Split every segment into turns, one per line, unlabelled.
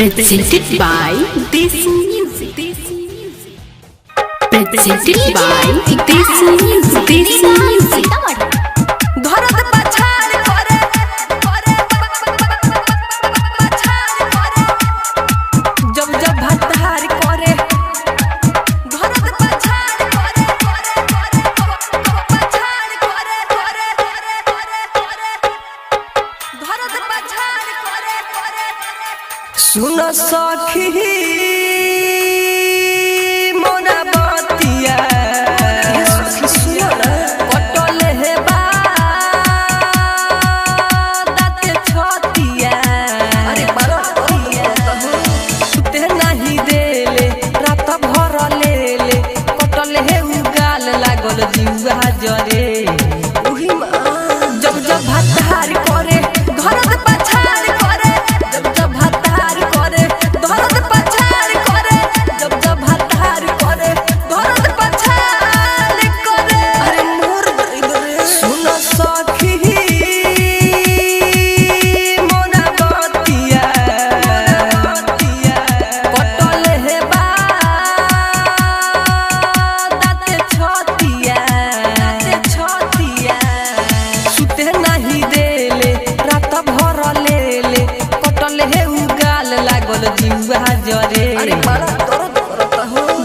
Presented by Desi Music. Presented by Desi Music. Desi Music.
सुन सखी मोरा बतिया पटल हे बाते छतिया अरे सुते नहीं देले रात भर लेले पटल हे उगाल लागल जीवा जरे जब जब भातार करे घरत पछाड़ करे जब जब भातार करे घरत पछाड़ करे जब जब भातार करे घरत पछाड़ करे अरे मोर सुन सखी मोरा बतिया पटल हे बाते छतिया सुते नहीं देले रात भर लेले कटल हे उगाल लागल जीवा जरे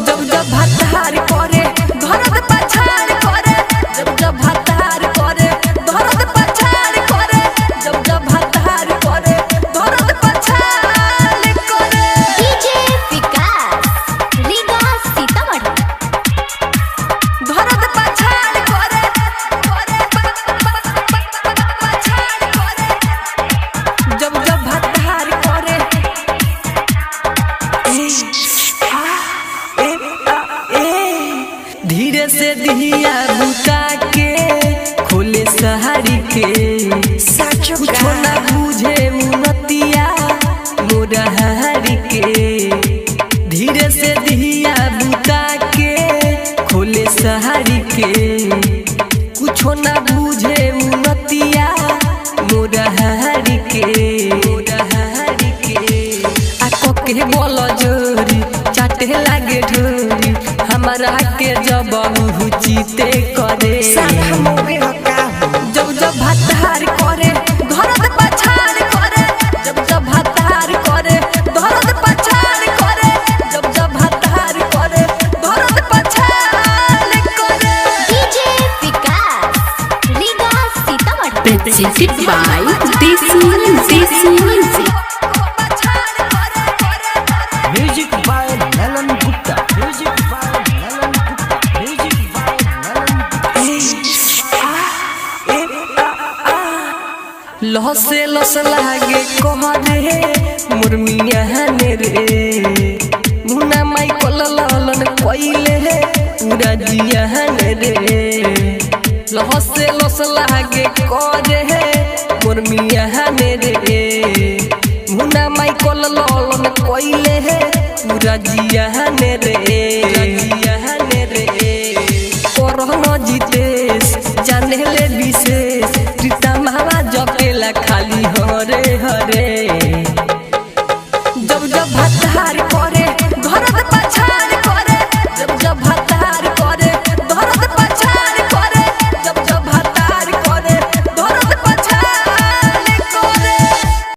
जब जब भातार करे घरत पछाड़ करे जब जब भातार करे घरत पछाड़ करे जब जब भातार करे घरत पछाड़ करे
डीजे विकास रीगा सीतामढ़ी
घरत पछाड़ करे जब जब भातार करे धीरे से दिया बुता के खोले सहारी के कुछ ना बुझे मुनतिया मोरा हारी के धीरे से दिया बुता के खोले सहारी के कुछ ना बुझे मुनतिया मोरा हारी के आ के बोल जोरी चाटे लागे ढोरी हमारा के जब चिते करे जब जब भातार करे घरत पछाड़ करे जब जब भातार करे घरत पछाड़ करे जब जब भातार करे घरत पछाड़ करे
DJ Vikas Riga Sitamarhi
Presented by Desi Music.
Music by Nalan Gupta. Music by Nalan Gupta. Music by Nalan Gupta.
लहसे लस लागे कहरे मुर्मिया ने रे मुना माई कोल लालन कोइले रे पूरा जिया ने रे लहसे लस लागे कहरे मुर्मिया ने रे मुना माई कोल लालन कोइले रे पूरा जिया ने रे